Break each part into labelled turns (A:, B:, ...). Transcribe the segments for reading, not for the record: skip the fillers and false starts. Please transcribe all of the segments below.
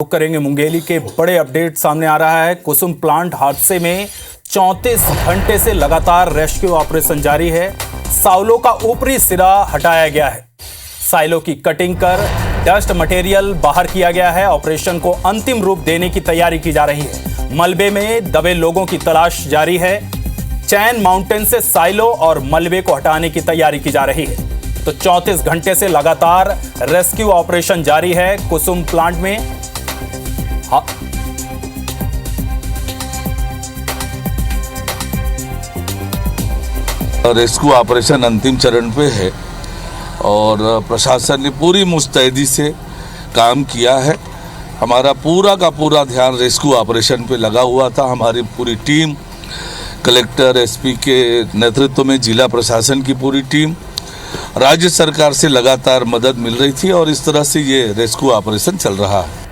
A: करेंगे मुंगेली के बड़े अपडेट सामने आ रहा है। कुसुम प्लांट हादसे में 34 घंटे से लगातार रेस्क्यू ऑपरेशन जारी है। साइलो का ऊपरी सिरा हटाया गया है। साइलो की कटिंग कर डस्ट मटेरियल बाहर किया गया है। ऑपरेशन को अंतिम रूप देने की तैयारी की जा रही है। मलबे में दबे लोगों की तलाश जारी है। चैन माउंटेन से साइलो और मलबे को हटाने की तैयारी की जा रही है। तो 34 घंटे से लगातार रेस्क्यू ऑपरेशन जारी है कुसुम प्लांट में।
B: रेस्क्यू ऑपरेशन अंतिम चरण पे है और प्रशासन ने पूरी मुस्तैदी से काम किया है। हमारा पूरा का पूरा ध्यान रेस्क्यू ऑपरेशन पे लगा हुआ था। हमारी पूरी टीम, कलेक्टर, एसपी के नेतृत्व में जिला प्रशासन की पूरी टीम, राज्य सरकार से लगातार मदद मिल रही थी और इस तरह से ये रेस्क्यू ऑपरेशन चल रहा है।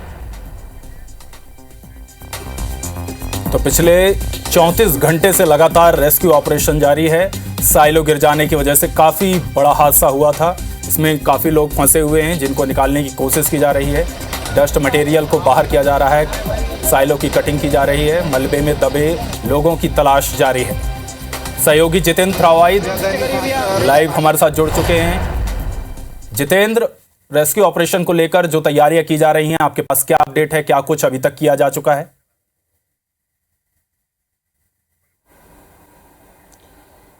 A: तो पिछले 34 घंटे से लगातार रेस्क्यू ऑपरेशन जारी है। साइलो गिर जाने की वजह से काफ़ी बड़ा हादसा हुआ था। इसमें काफ़ी लोग फंसे हुए हैं जिनको निकालने की कोशिश की जा रही है। डस्ट मटेरियल को बाहर किया जा रहा है। साइलो की कटिंग की जा रही है। मलबे में दबे लोगों की तलाश जारी है। सहयोगी जितेंद्र रावाइद लाइव हमारे साथ जुड़ चुके हैं। जितेंद्र, रेस्क्यू ऑपरेशन को लेकर जो तैयारियां की जा रही हैं, आपके पास क्या अपडेट है? क्या कुछ अभी तक किया जा चुका है?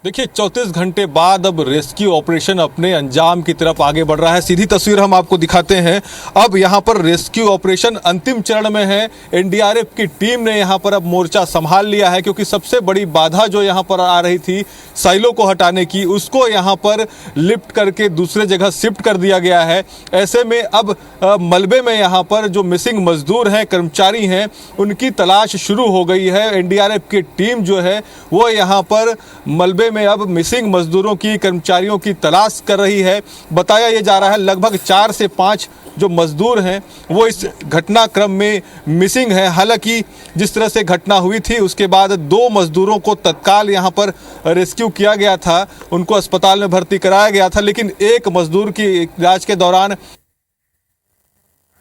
C: देखिए, 34 घंटे बाद अब रेस्क्यू ऑपरेशन अपने अंजाम की तरफ आगे बढ़ रहा है। सीधी तस्वीर हम आपको दिखाते हैं। अब यहाँ पर रेस्क्यू ऑपरेशन अंतिम चरण में है। एनडीआरएफ की टीम ने यहाँ पर अब मोर्चा संभाल लिया है, क्योंकि सबसे बड़ी बाधा जो यहाँ पर आ रही थी साइलो को हटाने की, उसको यहाँ पर लिफ्ट करके दूसरे जगह शिफ्ट कर दिया गया है। ऐसे में अब मलबे में यहाँ पर जो मिसिंग मजदूर हैं, कर्मचारी हैं, उनकी तलाश शुरू हो गई है। एनडीआरएफ की टीम जो है वो यहाँ पर मलबे में अब मिसिंग मजदूरों की, कर्मचारियों की तलाश कर रही है। बताया ये जा रहा है लगभग 4 से 5 जो मजदूर हैं वो इस घटनाक्रम में मिसिंग है। हालांकि जिस तरह से घटना हुई थी उसके बाद 2 मजदूरों को तत्काल यहां पर रेस्क्यू किया गया था, उनको अस्पताल में भर्ती कराया गया था, लेकिन एक मजदूर की इलाज के दौरान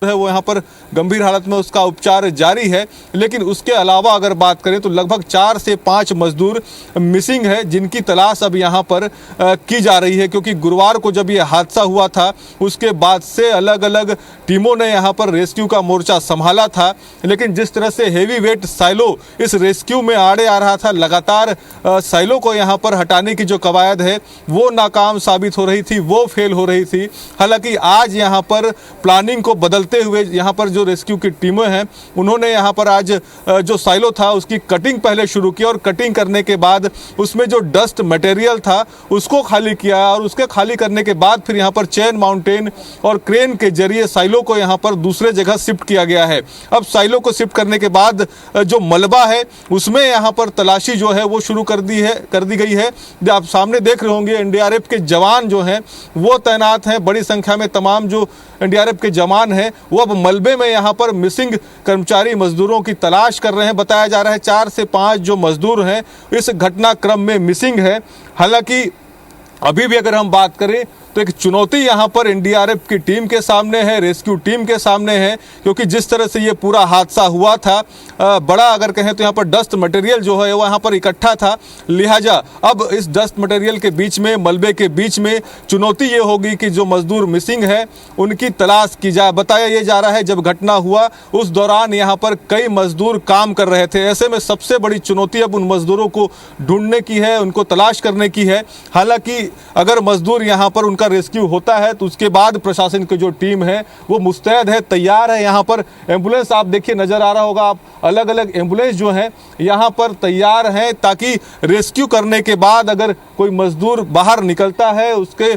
C: है वो यहाँ पर गंभीर हालत में उसका उपचार जारी है। लेकिन उसके अलावा अगर बात करें तो लगभग 4 से 5 मजदूर मिसिंग है, जिनकी तलाश अब यहाँ पर की जा रही है। क्योंकि गुरुवार को जब ये हादसा हुआ था उसके बाद से अलग अलग टीमों ने यहाँ पर रेस्क्यू का मोर्चा संभाला था, लेकिन जिस तरह से हेवी वेट साइलो इस रेस्क्यू में आड़े आ रहा था, लगातार साइलो को यहाँ पर हटाने की जो कवायद है वो नाकाम साबित हो रही थी, वो फेल हो रही थी। हालांकि आज यहाँ पर प्लानिंग को बदलते हुए यहाँ पर जो रेस्क्यू की टीमें हैं उन्होंने यहाँ पर आज जो साइलो था उसकी कटिंग पहले शुरू की और कटिंग करने के बाद उसमें जो डस्ट मटेरियल था उसको खाली किया और उसके खाली करने के बाद फिर यहाँ पर चेन माउंटेन और क्रेन के जरिए साइलो को यहाँ पर दूसरे जगह शिफ्ट किया गया है। अब साइलो को शिफ्ट करने के बाद जो मलबा है उसमें यहाँ पर तलाशी जो है वो शुरू कर दी गई है। आप सामने देख रहे होंगे एनडीआरएफ के जवान जो हैं वो तैनात हैं। बड़ी संख्या में तमाम जो एनडीआरएफ के जवान हैं वो अब मलबे में यहाँ पर मिसिंग कर्मचारी मजदूरों की तलाश कर रहे हैं। बताया जा रहा है 4 से 5 जो मजदूर हैं इस घटनाक्रम में मिसिंग है। हालांकि अभी भी अगर हम बात करें तो एक चुनौती यहाँ पर एनडीआरएफ की टीम के सामने है, रेस्क्यू टीम के सामने है, क्योंकि जिस तरह से ये पूरा हादसा हुआ था, बड़ा अगर कहें तो यहाँ पर डस्ट मटेरियल जो है वो यहाँ पर इकट्ठा था। लिहाजा अब इस डस्ट मटेरियल के बीच में, मलबे के बीच में चुनौती ये होगी कि जो मजदूर मिसिंग है उनकी तलाश की जाए। बताया ये जा रहा है जब घटना हुआ उस दौरान यहाँ पर कई मजदूर काम कर रहे थे। ऐसे में सबसे बड़ी चुनौती अब उन मजदूरों को ढूंढने की है, उनको तलाश करने की है। हालांकि अगर मजदूर यहाँ पर उनका रेस्क्यू होता है तो उसके बाद प्रशासन की जो टीम है वो मुस्तैद है, तैयार है। यहाँ पर एम्बुलेंस आप देखिए नजर आ रहा होगा, आप अलग अलग एम्बुलेंस जो हैं यहाँ पर तैयार हैं, ताकि रेस्क्यू करने के बाद अगर कोई मजदूर बाहर निकलता है, उसके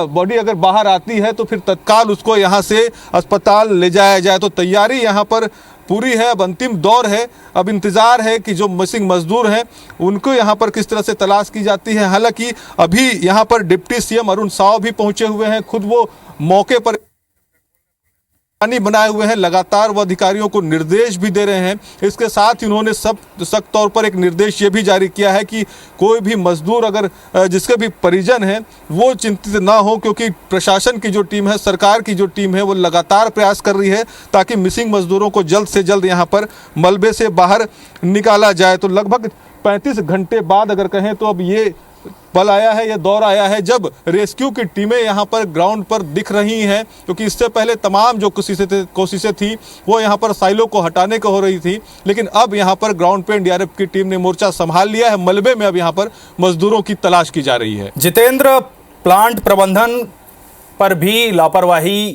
C: बॉडी अगर बाहर आती है तो फिर तत्काल उसको यहाँ से अस्पताल ले जाया जाए। तो तैयारी यहाँ पर पूरी है। अब अंतिम दौर है, अब इंतजार है कि जो मिसिंग मजदूर हैं उनको यहाँ पर किस तरह से तलाश की जाती है। हालांकि अभी यहाँ पर डिप्टी सीएम अरुण साव भी पहुंचे हुए हैं, खुद वो मौके पर बनाए हुए हैं, लगातार वो अधिकारियों को निर्देश भी दे रहे हैं। इसके साथ ही उन्होंने सख्त तौर पर एक निर्देश ये भी जारी किया है कि कोई भी मजदूर अगर जिसके भी परिजन हैं वो चिंतित ना हो, क्योंकि प्रशासन की जो टीम है, सरकार की जो टीम है, वो लगातार प्रयास कर रही है ताकि मिसिंग मजदूरों को जल्द से जल्द यहाँ पर मलबे से बाहर निकाला जाए। तो लगभग 35 घंटे बाद अगर कहें तो अब ये पल आया है, यह दौर आया है जब रेस्क्यू की टीमें यहाँ पर ग्राउंड पर दिख रही हैं, क्योंकि इससे पहले तमाम जो कोशिशें थी वो यहाँ पर साइलो को हटाने को हो रही थी, लेकिन अब यहाँ पर ग्राउंड पे एनडीआरएफ की टीम ने मोर्चा संभाल लिया है। मलबे में अब यहाँ पर मजदूरों की तलाश की जा रही है।
A: जितेंद्र, प्लांट प्रबंधन पर भी लापरवाही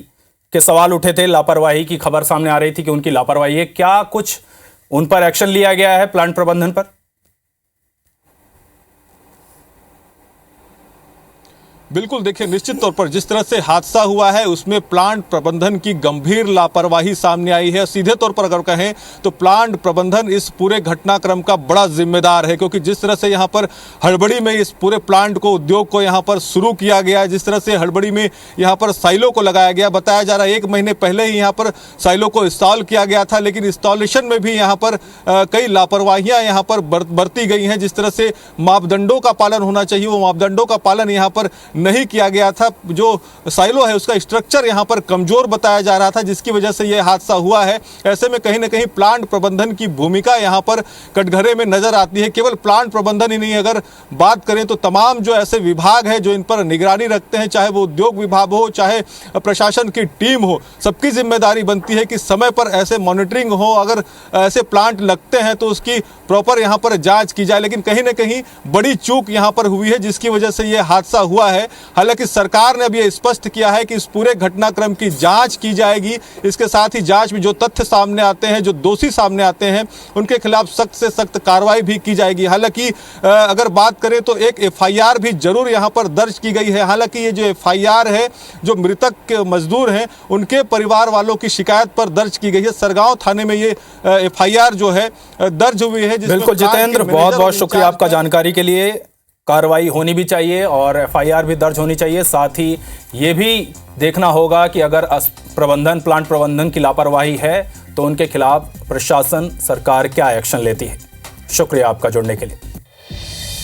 A: के सवाल उठे थे, लापरवाही की खबर सामने आ रही थी कि उनकी लापरवाही है, क्या कुछ उन पर एक्शन लिया गया है प्लांट प्रबंधन पर?
C: बिल्कुल, देखिए निश्चित तौर पर जिस तरह से हादसा हुआ है उसमें प्लांट प्रबंधन की गंभीर लापरवाही सामने आई है। सीधे तौर पर अगर कहें तो प्लांट प्रबंधन इस पूरे घटनाक्रम का बड़ा जिम्मेदार है, क्योंकि जिस तरह से यहाँ पर हड़बड़ी में इस पूरे प्लांट को, उद्योग को यहाँ पर शुरू किया गया, जिस तरह से हड़बड़ी में यहाँ पर साइलो को लगाया गया, बताया जा रहा है 1 महीने पहले ही यहाँ पर साइलो को इंस्टॉल किया गया था, लेकिन इंस्टॉलेशन में भी यहाँ पर कई लापरवाहियाँ यहाँ पर बरती गई हैं। जिस तरह से मापदंडों का पालन होना चाहिए वो मापदंडों का पालन यहाँ पर नहीं किया गया था। जो साइलो है उसका स्ट्रक्चर यहाँ पर कमजोर बताया जा रहा था, जिसकी वजह से यह हादसा हुआ है। ऐसे में कहीं ना कहीं प्लांट प्रबंधन की भूमिका यहाँ पर कटघरे में नजर आती है। केवल प्लांट प्रबंधन ही नहीं, अगर बात करें तो तमाम जो ऐसे विभाग हैं जो इन पर निगरानी रखते हैं, चाहे वो उद्योग विभाग हो, चाहे प्रशासन की टीम हो, सबकी जिम्मेदारी बनती है कि समय पर ऐसे मॉनिटरिंग हो, अगर ऐसे प्लांट लगते हैं तो उसकी प्रॉपर यहाँ पर जांच की जाए। लेकिन कहीं ना कहीं बड़ी चूक यहाँ पर हुई है, जिसकी वजह से यह हादसा हुआ है। हालांकि सरकार ने अब यह स्पष्ट किया है कि इस पूरे घटनाक्रम की जांच की जाएगी। इसके साथ ही जांच में जो तथ्य सामने आते हैं, जो दोषी सामने आते हैं, उनके खिलाफ सख्त से सख्त कार्रवाई भी की जाएगी। हालांकि अगर बात करें तो एक एफआईआर भी जरूर यहां पर दर्ज की गई है। हालांकि ये जो एफआईआर है, जो मृतक के मजदूर हैं उनके परिवार वालों की शिकायत पर दर्ज की गई है। सरगांव थाने में ये एफआईआर जो है दर्ज हुई है।
A: बिल्कुल जितेंद्र, बहुत बहुत शुक्रिया आपका जानकारी के लिए। कार्रवाई होनी भी चाहिए और एफआईआर भी दर्ज होनी चाहिए। साथ ही ये भी देखना होगा कि अगर प्लांट प्रबंधन की लापरवाही है तो उनके खिलाफ प्रशासन, सरकार क्या एक्शन लेती है। शुक्रिया आपका जुड़ने के लिए।